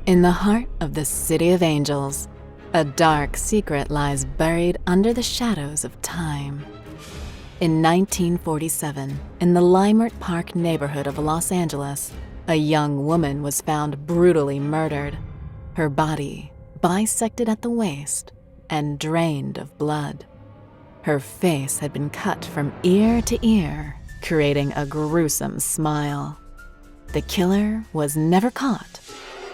In the heart of the City of Angels, a dark secret lies buried under the shadows of time. In 1947, in the Leimert Park neighborhood of Los Angeles, a young woman was found brutally murdered, her body bisected at the waist and drained of blood. Her face had been cut from ear to ear, creating a gruesome smile. The killer was never caught,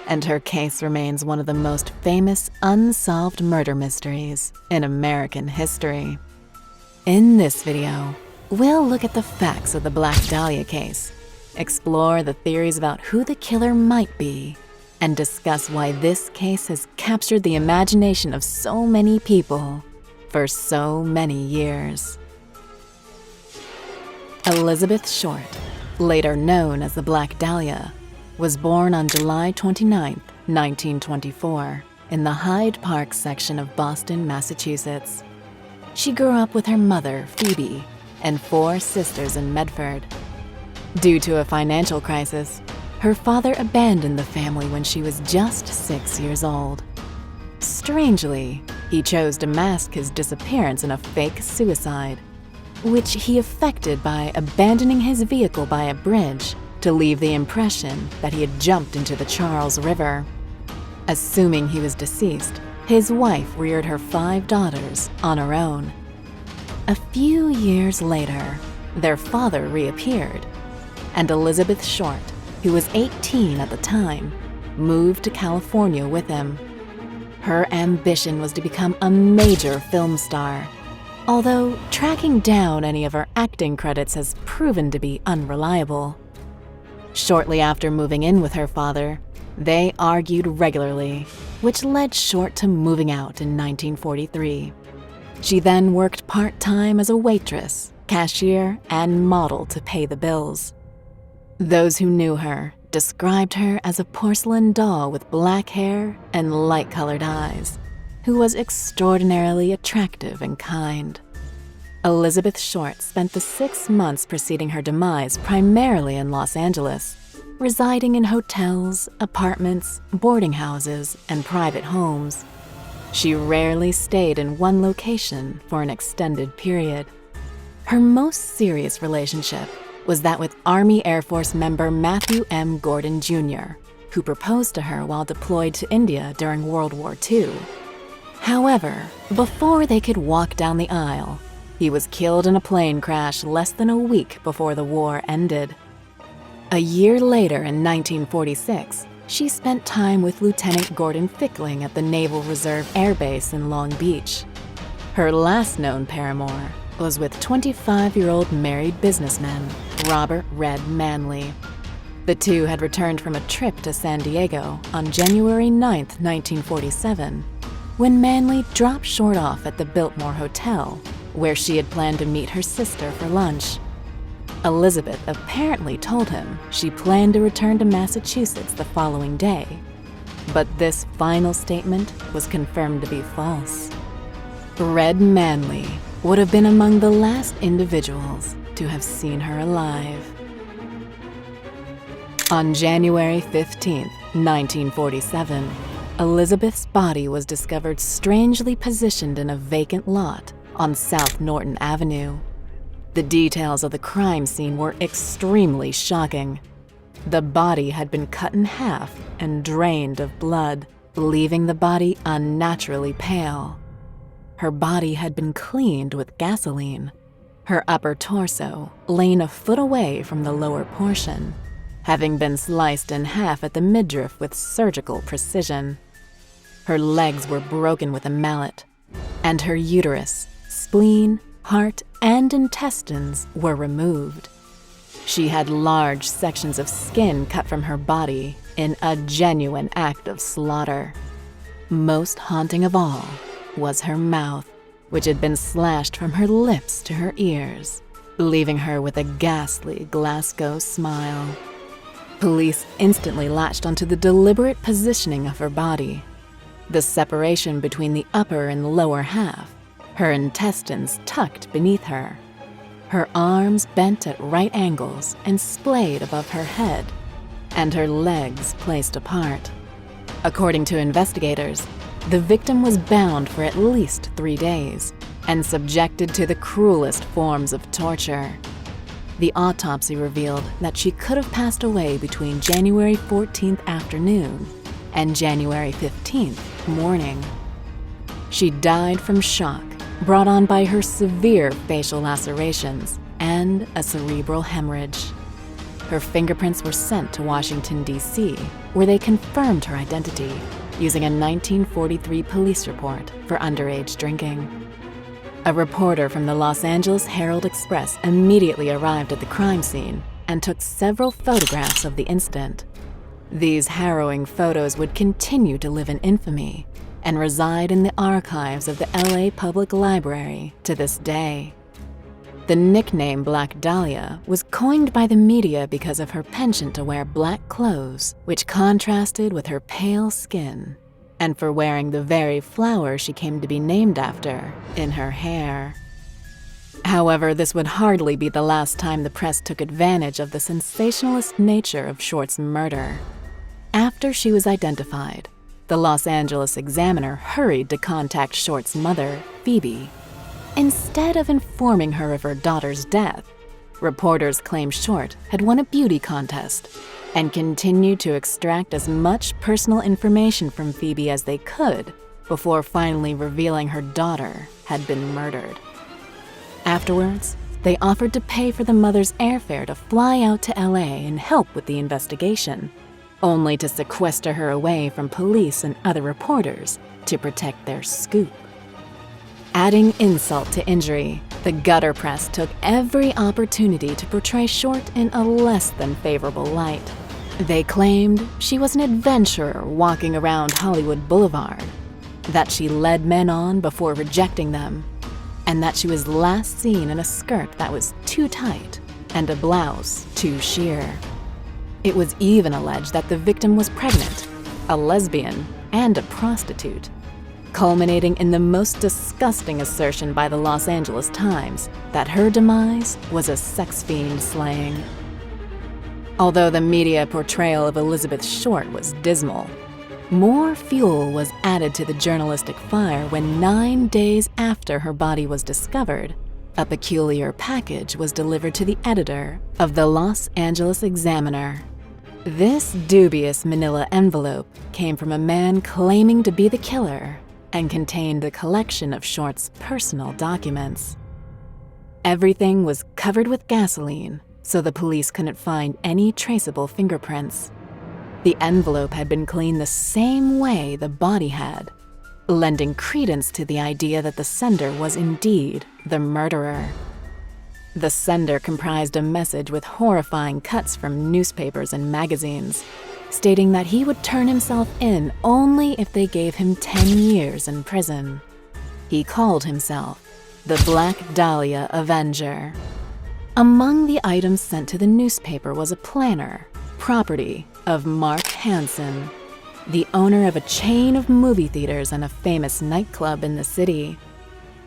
and her case remains one of the most famous unsolved murder mysteries in American history. In this video, we'll look at the facts of the Black Dahlia case, explore the theories about who the killer might be, and discuss why this case has captured the imagination of so many people for so many years. Elizabeth Short, later known as the Black Dahlia, was born on July 29, 1924, in the Hyde Park section of Boston, Massachusetts. She grew up with her mother, Phoebe, and 4 sisters in Medford. Due to a financial crisis, her father abandoned the family when she was just 6 years old. Strangely, he chose to mask his disappearance in a fake suicide, which he effected by abandoning his vehicle by a bridge to leave the impression that he had jumped into the Charles River. Assuming he was deceased, his wife reared her 5 daughters on her own. A few years later, their father reappeared, and Elizabeth Short, who was 18 at the time, moved to California with him. Her ambition was to become a major film star, although tracking down any of her acting credits has proven to be unreliable. Shortly after moving in with her father, they argued regularly, which led Short to moving out in 1943. She then worked part-time as a waitress, cashier, and model to pay the bills. Those who knew her described her as a porcelain doll with black hair and light-colored eyes, who was extraordinarily attractive and kind. Elizabeth Short spent the 6 months preceding her demise primarily in Los Angeles, residing in hotels, apartments, boarding houses, and private homes. She rarely stayed in one location for an extended period. Her most serious relationship was that with Army Air Force member Matthew M. Gordon Jr., who proposed to her while deployed to India during World War II. However, before they could walk down the aisle, he was killed in a plane crash less than a week before the war ended. A year later, in 1946, she spent time with Lieutenant Gordon Fickling at the Naval Reserve Air Base in Long Beach. Her last known paramour was with 25-year-old married businessman Robert "Red" Manley. The two had returned from a trip to San Diego on January 9, 1947, when Manley dropped Short off at the Biltmore Hotel, where she had planned to meet her sister for lunch. Elizabeth apparently told him she planned to return to Massachusetts the following day, but this final statement was confirmed to be false. Red Manley would have been among the last individuals to have seen her alive. On January 15, 1947, Elizabeth's body was discovered strangely positioned in a vacant lot on South Norton Avenue. The details of the crime scene were extremely shocking. The body had been cut in half and drained of blood, leaving the body unnaturally pale. Her body had been cleaned with gasoline, her upper torso laying a foot away from the lower portion, having been sliced in half at the midriff with surgical precision. Her legs were broken with a mallet, and her uterus, spleen, heart, and intestines were removed. She had large sections of skin cut from her body in a genuine act of slaughter. Most haunting of all was her mouth, which had been slashed from her lips to her ears, leaving her with a ghastly Glasgow smile. Police instantly latched onto the deliberate positioning of her body. The separation between the upper and lower half, her intestines tucked beneath her, her arms bent at right angles and splayed above her head, and her legs placed apart. According to investigators, the victim was bound for at least 3 days and subjected to the cruelest forms of torture. The autopsy revealed that she could have passed away between January 14th afternoon and January 15th morning. She died from shock brought on by her severe facial lacerations and a cerebral hemorrhage. Her fingerprints were sent to Washington, D.C., where they confirmed her identity using a 1943 police report for underage drinking. A reporter from the Los Angeles Herald-Express immediately arrived at the crime scene and took several photographs of the incident. These harrowing photos would continue to live in infamy and reside in the archives of the LA Public Library to this day. The nickname Black Dahlia was coined by the media because of her penchant to wear black clothes, which contrasted with her pale skin, and for wearing the very flower she came to be named after in her hair. However, this would hardly be the last time the press took advantage of the sensationalist nature of Short's murder. After she was identified, the Los Angeles Examiner hurried to contact Short's mother, Phoebe. Instead of informing her of her daughter's death, reporters claimed Short had won a beauty contest and continued to extract as much personal information from Phoebe as they could before finally revealing her daughter had been murdered. Afterwards, they offered to pay for the mother's airfare to fly out to LA and help with the investigation, only to sequester her away from police and other reporters to protect their scoop. Adding insult to injury, the gutter press took every opportunity to portray Short in a less than favorable light. They claimed she was an adventurer walking around Hollywood Boulevard, that she led men on before rejecting them, and that she was last seen in a skirt that was too tight and a blouse too sheer. It was even alleged that the victim was pregnant, a lesbian, and a prostitute, culminating in the most disgusting assertion by the Los Angeles Times that her demise was a sex fiend slaying. Although the media portrayal of Elizabeth Short was dismal, more fuel was added to the journalistic fire when 9 days after her body was discovered, a peculiar package was delivered to the editor of the Los Angeles Examiner. This dubious manila envelope came from a man claiming to be the killer and contained a collection of Short's personal documents. Everything was covered with gasoline, so the police couldn't find any traceable fingerprints. The envelope had been cleaned the same way the body had, lending credence to the idea that the sender was indeed the murderer. The sender comprised a message with horrifying cuts from newspapers and magazines, stating that he would turn himself in only if they gave him 10 years in prison. He called himself the Black Dahlia Avenger. Among the items sent to the newspaper was a planner, property of Mark Hansen, the owner of a chain of movie theaters and a famous nightclub in the city.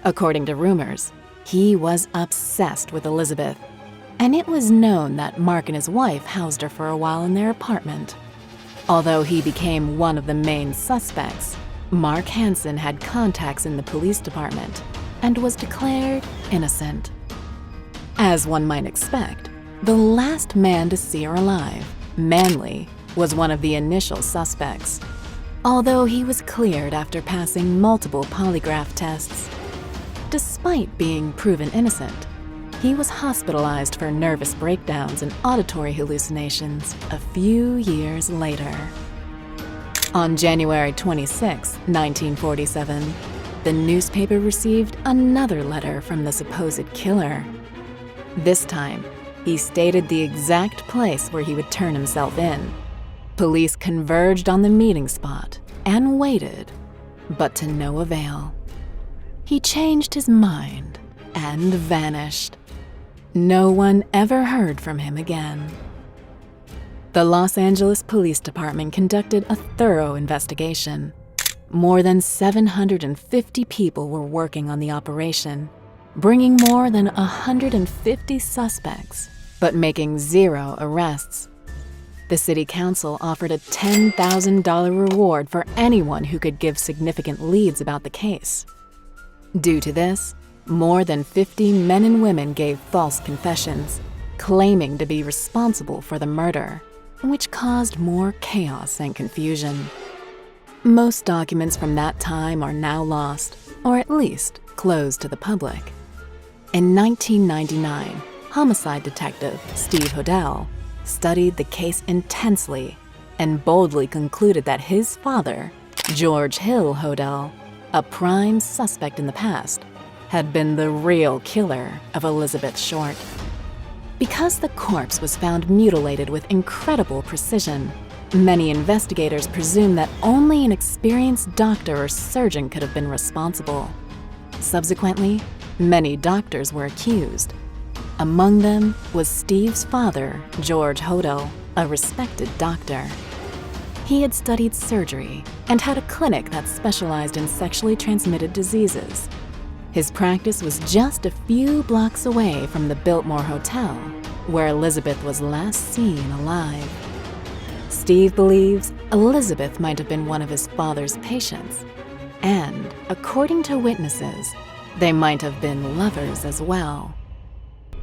According to rumors, he was obsessed with Elizabeth, and it was known that Mark and his wife housed her for a while in their apartment. Although he became one of the main suspects, Mark Hansen had contacts in the police department and was declared innocent. As one might expect, the last man to see her alive, Manley, was one of the initial suspects, although he was cleared after passing multiple polygraph tests. Despite being proven innocent, he was hospitalized for nervous breakdowns and auditory hallucinations a few years later. On January 26, 1947, the newspaper received another letter from the supposed killer. This time, he stated the exact place where he would turn himself in. Police converged on the meeting spot and waited, but to no avail. He changed his mind and vanished. No one ever heard from him again. The Los Angeles Police Department conducted a thorough investigation. More than 750 people were working on the operation, bringing more than 150 suspects, but making 0 arrests. The city council offered a $10,000 reward for anyone who could give significant leads about the case. Due to this, more than 50 men and women gave false confessions, claiming to be responsible for the murder, which caused more chaos and confusion. Most documents from that time are now lost, or at least closed to the public. In 1999, homicide detective Steve Hodel studied the case intensely and boldly concluded that his father, George Hill Hodel, a prime suspect in the past, had been the real killer of Elizabeth Short. Because the corpse was found mutilated with incredible precision, many investigators presume that only an experienced doctor or surgeon could have been responsible. Subsequently, many doctors were accused. Among them was Steve's father, George Hodel, a respected doctor. He had studied surgery and had a clinic that specialized in sexually transmitted diseases. His practice was just a few blocks away from the Biltmore Hotel, where Elizabeth was last seen alive. Steve believes Elizabeth might have been one of his father's patients, and, according to witnesses, they might have been lovers as well.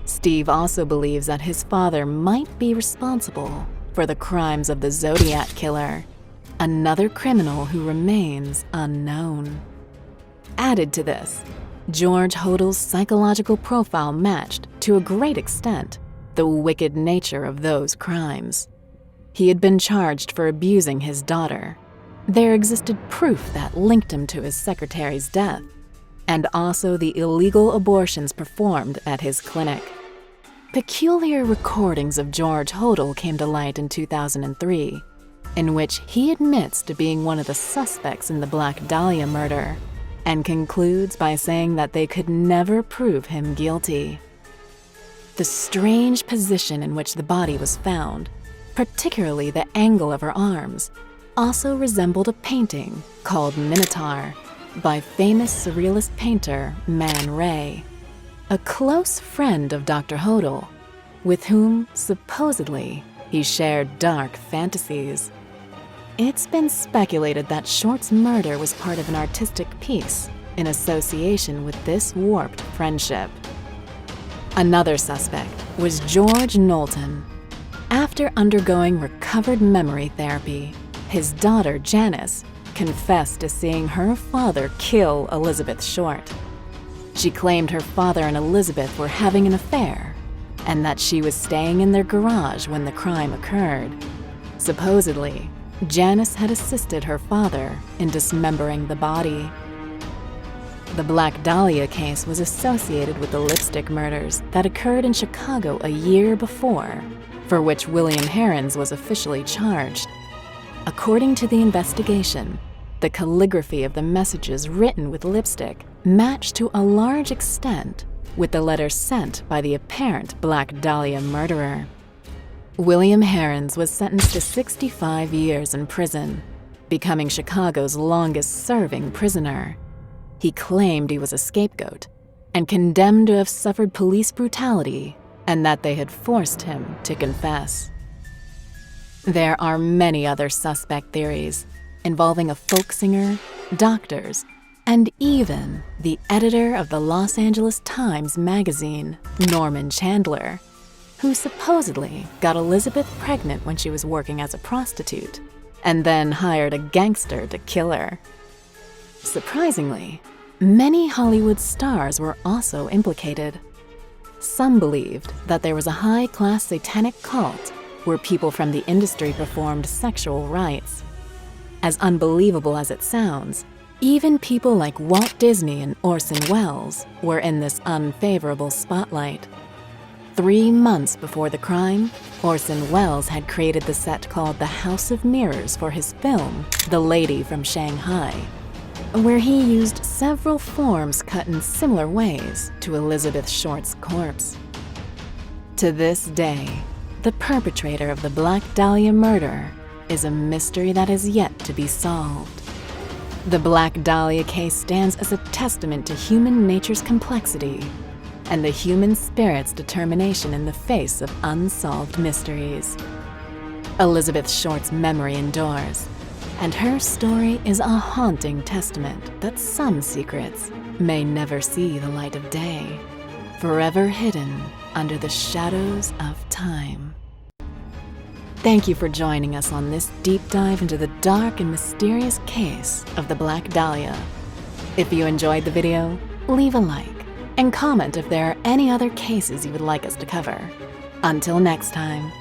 Steve also believes that his father might be responsible for the crimes of the Zodiac Killer, another criminal who remains unknown. Added to this, George Hodel's psychological profile matched, to a great extent, the wicked nature of those crimes. He had been charged for abusing his daughter. There existed proof that linked him to his secretary's death, and also the illegal abortions performed at his clinic. Peculiar recordings of George Hodel came to light in 2003, in which he admits to being one of the suspects in the Black Dahlia murder, and concludes by saying that they could never prove him guilty. The strange position in which the body was found, particularly the angle of her arms, also resembled a painting called Minotaur by famous surrealist painter Man Ray, a close friend of Dr. Hodel, with whom, supposedly, he shared dark fantasies. It's been speculated that Short's murder was part of an artistic piece in association with this warped friendship. Another suspect was George Knowlton. After undergoing recovered memory therapy, his daughter Janice confessed to seeing her father kill Elizabeth Short. She claimed her father and Elizabeth were having an affair, and that she was staying in their garage when the crime occurred. Supposedly, Janice had assisted her father in dismembering the body. The Black Dahlia case was associated with the lipstick murders that occurred in Chicago a year before, for which William Herons was officially charged. According to the investigation, the calligraphy of the messages written with lipstick matched to a large extent with the letters sent by the apparent Black Dahlia murderer. William Herons was sentenced to 65 years in prison, becoming Chicago's longest-serving prisoner. He claimed he was a scapegoat and condemned to have suffered police brutality and that they had forced him to confess. There are many other suspect theories involving a folk singer, doctors, and even the editor of the Los Angeles Times magazine, Norman Chandler, who supposedly got Elizabeth pregnant when she was working as a prostitute, and then hired a gangster to kill her. Surprisingly, many Hollywood stars were also implicated. Some believed that there was a high-class satanic cult where people from the industry performed sexual rites. As unbelievable as it sounds, even people like Walt Disney and Orson Welles were in this unfavorable spotlight. 3 months before the crime, Orson Welles had created the set called the House of Mirrors for his film, The Lady from Shanghai, where he used several forms cut in similar ways to Elizabeth Short's corpse. To this day, the perpetrator of the Black Dahlia murder is a mystery that is yet to be solved. The Black Dahlia case stands as a testament to human nature's complexity and the human spirit's determination in the face of unsolved mysteries. Elizabeth Short's memory endures, and her story is a haunting testament that some secrets may never see the light of day, forever hidden under the shadows of time. Thank you for joining us on this deep dive into the dark and mysterious case of the Black Dahlia. If you enjoyed the video, leave a like and comment if there are any other cases you would like us to cover. Until next time.